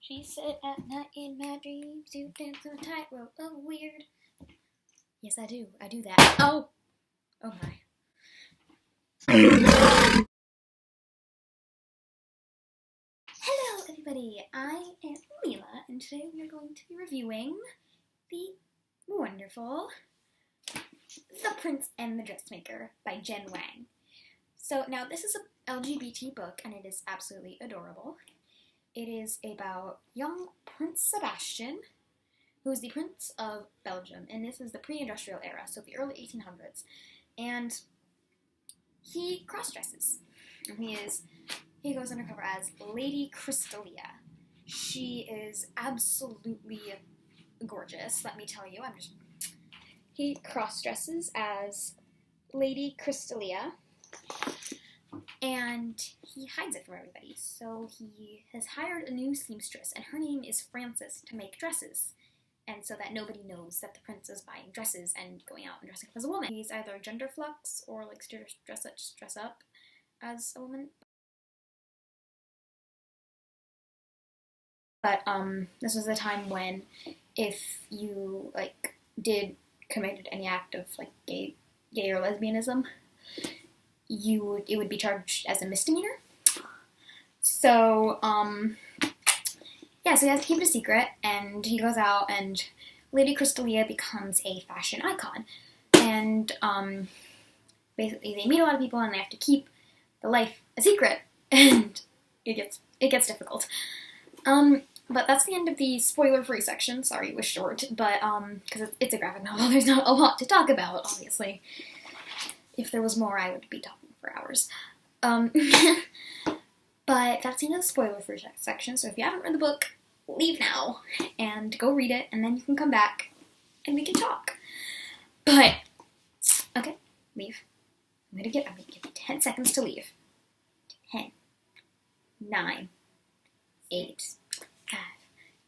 She said at night in my dreams, you dance on a tightrope of weird. Yes, I do. I do that. Oh! Oh my. Hello, everybody. I am Milla, and today we are going to be reviewing the wonderful The Prince and the Dressmaker by Wang. So now this is an LGBT book, and it is absolutely adorable. It is about young Prince Sebastian, who is the Prince of Belgium, and this is the pre-industrial era, so the early 1800s, and he cross-dresses. And he goes undercover as Lady Crystalia. She is absolutely gorgeous, let me tell you. He cross-dresses as Lady Crystalia, and he hides it from everybody. So he has hired a new seamstress, and her name is Frances, to make dresses. And so that nobody knows that the prince is buying dresses and going out and dressing up as a woman. He's either gender flux or likes to dress up as a woman. But this was a time when if you committed any act of gay or lesbianism, it would be charged as a misdemeanor. So so he has to keep it a secret, and he goes out, and Lady Crystalia becomes a fashion icon. And basically they meet a lot of people, and they have to keep the life a secret, and it gets difficult. But that's the end of the spoiler-free section. Sorry, it was short, but because it's a graphic novel, there's not a lot to talk about, obviously. If there was more, I would be talking for hours. But that's the end of the spoiler-free section, so if you haven't read the book, leave now, and go read it, and then you can come back, and we can talk. But, okay, leave. I'm gonna give you 10 seconds to leave. 10, 9, 8, 5,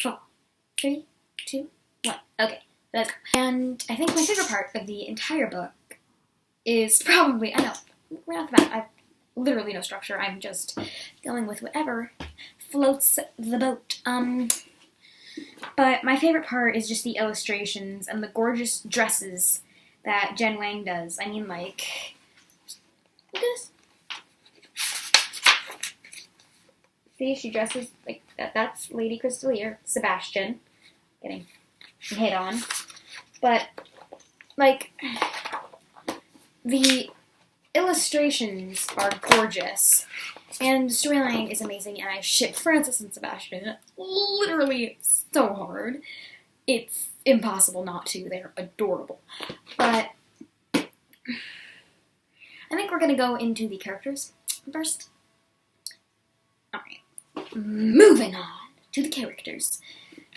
4, 3, 2, 1. Okay, let's go. And I think my favorite part of the entire book is probably, I know, right off the bat, I've literally no structure. I'm just going with whatever floats the boat. But my favorite part is just the illustrations and the gorgeous dresses that Wang does. I mean, look at this. See, she dresses like that. That's Lady Crystalia, Sebastian, getting hit on. But, the illustrations are gorgeous, and the storyline is amazing, and I ship Frances and Sebastian literally so hard. It's impossible not to. They're adorable. But I think we're going to go into the characters first. Alright, moving on to the characters.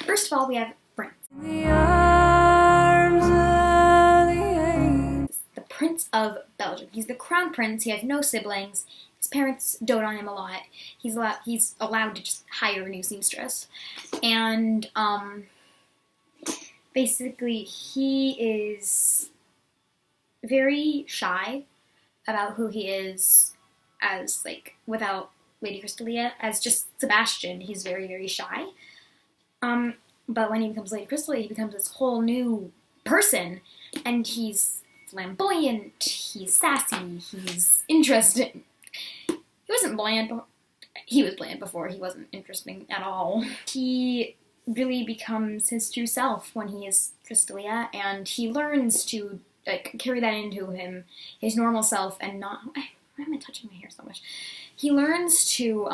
First of all, we have Prince. The Prince of Belgium. He's the crown prince. He has no siblings. His parents dote on him a lot. He's allowed to just hire a new seamstress. And, basically, he is very shy about who he is as, without Lady Crystalia. As just Sebastian, he's very, very shy. But when he becomes Lady Crystalia, he becomes this whole new person. And he's flamboyant, he's sassy, he's interesting. He wasn't bland. He was bland before. He wasn't interesting at all. He really becomes his true self when he is Crystalia, and he learns to carry that into his normal self, and not. Why am I touching my hair so much? He learns to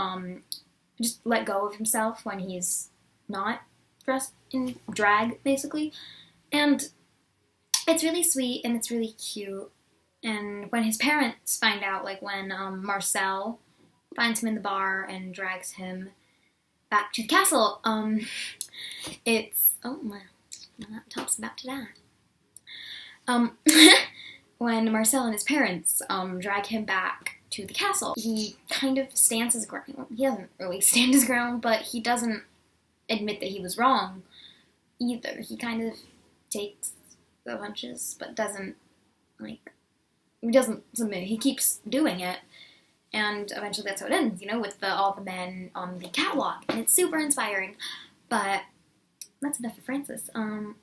just let go of himself when he's not dressed in drag, basically, and it's really sweet and it's really cute. And when his parents find out, when Marcel finds him in the bar and drags him back to the castle, it's, oh my laptop's about to die. When Marcel and his parents drag him back to the castle, he kind of stands his ground. He doesn't really stand his ground, but he doesn't admit that he was wrong either. He kind of takes the punches, but doesn't submit. He keeps doing it, And eventually that's how it ends, with all the men on the catwalk. And it's super inspiring. But that's enough for Francis. Moving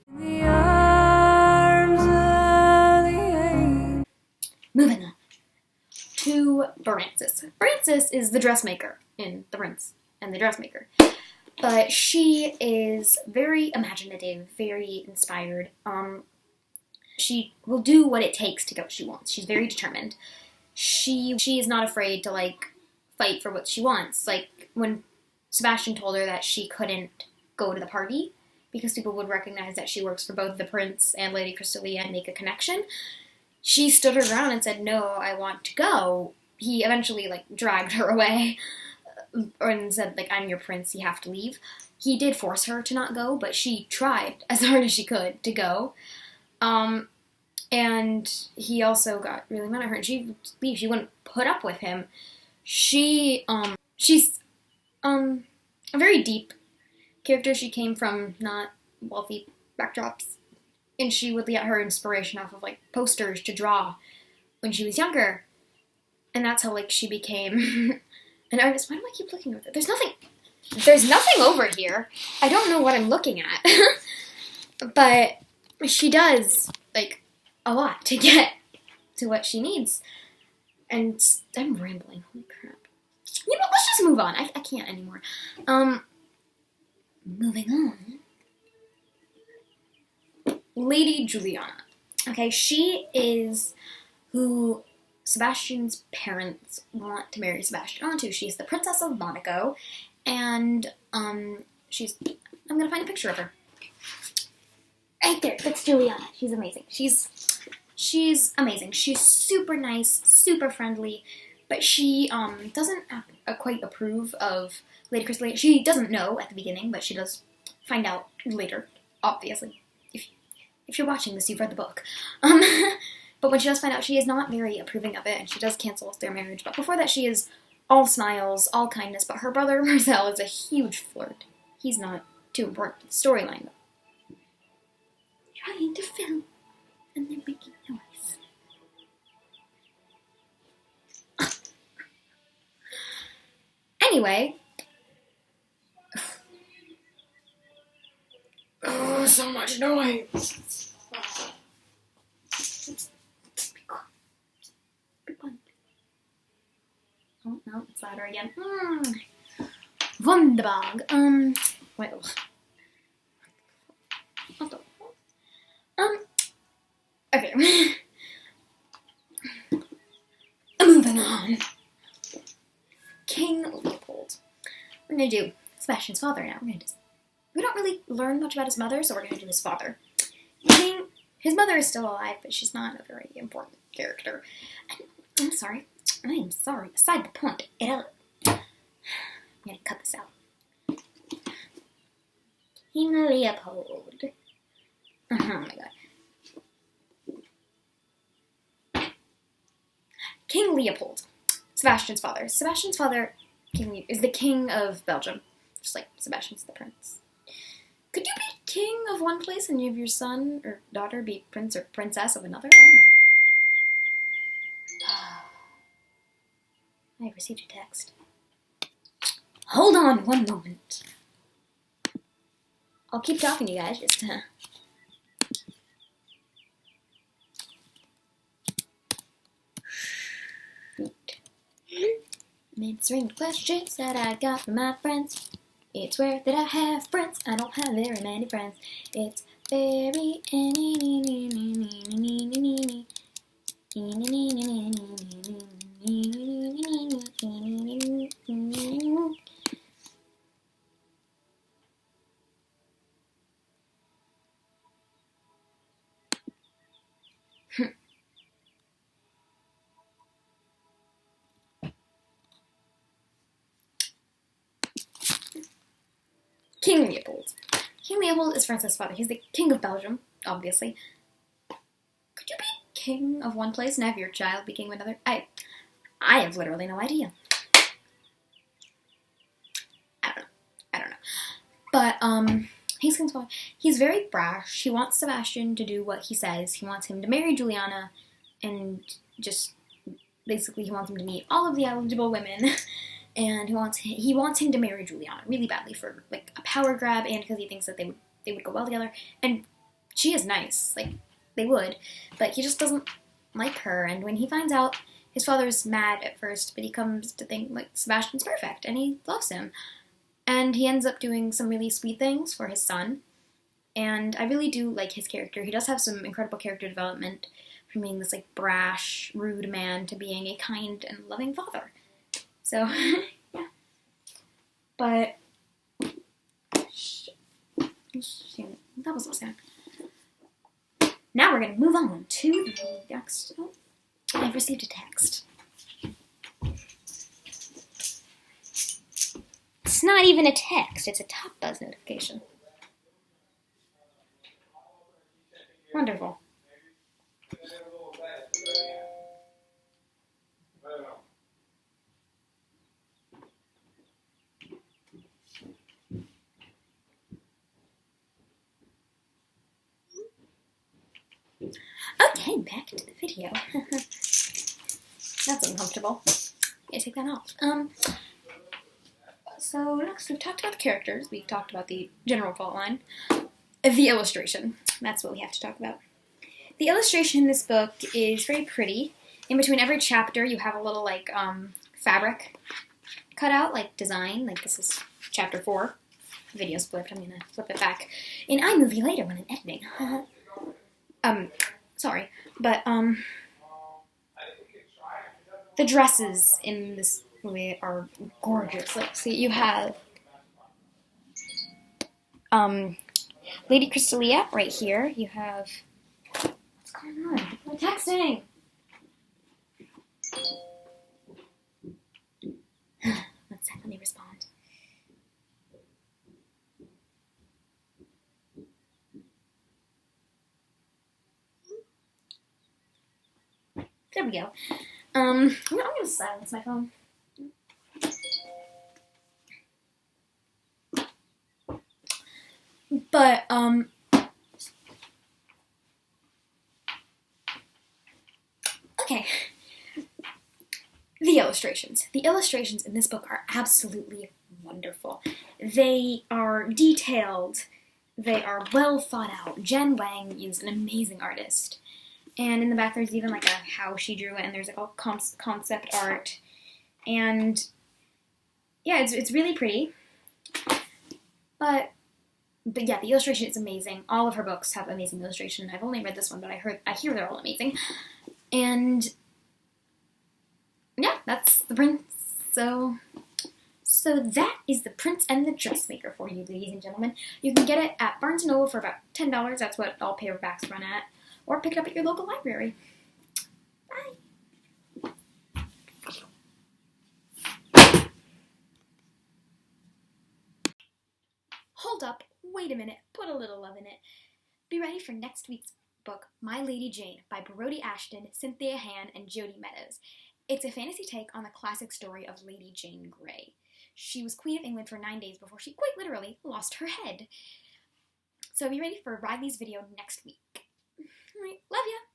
on to Francis. Francis is the dressmaker in The Prince and the Dressmaker. But she is very imaginative, very inspired. She will do what it takes to get what she wants. She's very determined. She is not afraid to, fight for what she wants. Like, when Sebastian told her that she couldn't go to the party because people would recognize that she works for both the prince and Lady Crystalia and make a connection, she stood her ground and said, no, I want to go. He eventually, dragged her away and said, I'm your prince, you have to leave. He did force her to not go, but she tried as hard as she could to go. And he also got really mad at her, and she would leave. She wouldn't put up with him. She's a very deep character. She came from not wealthy backdrops, and she would get her inspiration off of, posters to draw when she was younger. And that's how, she became an artist. Why do I keep looking over there? There's nothing over here. I don't know what I'm looking at. But she does, a lot to get to what she needs. And I'm rambling. Holy crap. Let's just move on. I can't anymore. Moving on. Lady Juliana. Okay, she is who Sebastian's parents want to marry Sebastian onto. She's the Princess of Monaco, and I'm gonna find a picture of her. Right there, that's Juliana. She's amazing. She's amazing. She's super nice, super friendly, but she doesn't quite approve of Lady Crystalia. She doesn't know at the beginning, but she does find out later, obviously. If you're watching this, you've read the book. But when she does find out, she is not very approving of it, and she does cancel their marriage. But before that, she is all smiles, all kindness. But her brother, Marcel, is a huge flirt. He's not too important to the storyline, though. Trying to film, and they're making noise. Anyway. Oh, so much noise. Oh, no, it's louder again. Wunderbar. Wait. Okay. Moving on. King Leopold. We're gonna do Sebastian's father now. We don't really learn much about his mother, so we're gonna do his father. His mother is still alive, but she's not a very important character. I'm sorry. Aside the point. I'm gonna cut this out. King Leopold. Oh my god. King Leopold. Sebastian's father. Sebastian's father is the king of Belgium. Just like Sebastian's the prince. Could you be king of one place and you have your son or daughter be prince or princess of another? I don't know. I received a text. Hold on one moment. I'll keep talking to you guys just to... Answering questions that I got from my friends. It's rare that I have friends. I don't have very many friends. It's very... King Leopold. King Leopold is Francis' father. He's the king of Belgium, obviously. Could you be king of one place and have your child be king of another? I have literally no idea. I don't know. But, he's king's father. He's very brash. He wants Sebastian to do what he says. He wants him to marry Juliana and just basically he wants him to meet all of the eligible women, and he wants him to marry Juliana really badly for like a power grab, and because he thinks that they would go well together. And she is nice, like they would, but he just doesn't like her. And when he finds out, his father's mad at first, but he comes to think like Sebastian's perfect and he loves him. And he ends up doing some really sweet things for his son. And I really do like his character. He does have some incredible character development from being this like brash, rude man to being a kind and loving father. So, yeah. But that was awesome. Now we're going to move on to the next. Oh, I've received a text. It's not even a text, it's a top buzz notification. Wonderful. Okay, back to the video. That's uncomfortable. Yeah, take that off. So next we've talked about the characters, we've talked about the general plot line. The illustration, that's what we have to talk about. The illustration in this book is very pretty. In between every chapter you have a little like fabric cut out, like design, like this is chapter 4. The video's flipped, I'm gonna flip it back in iMovie later when I'm editing. Sorry, but the dresses in this movie are gorgeous. Like, see, you have Lady Crystalia right here. You have what's going on? I'm texting. Let me respond. There we go. I'm gonna silence my phone. But, okay. The illustrations. The illustrations in this book are absolutely wonderful. They are detailed. They are well thought out. Jen Wang is an amazing artist. And in the back there's even like a how she drew it, and there's like all concept art. And yeah, it's really pretty. But yeah, the illustration is amazing. All of her books have amazing illustration. I've only read this one, but I hear they're all amazing. And yeah, that's The Prince. So that is The Prince and the Dressmaker for you, ladies and gentlemen. You can get it at Barnes & Noble for about $10. That's what all paperbacks run at. Or pick it up at your local library. Bye. Hold up. Wait a minute. Put a little love in it. Be ready for next week's book, My Lady Jane, by Brody Ashton, Cynthia Han, and Jodi Meadows. It's a fantasy take on the classic story of Lady Jane Grey. She was Queen of England for 9 days before she quite literally lost her head. So be ready for Riley's video next week. Alright, love ya!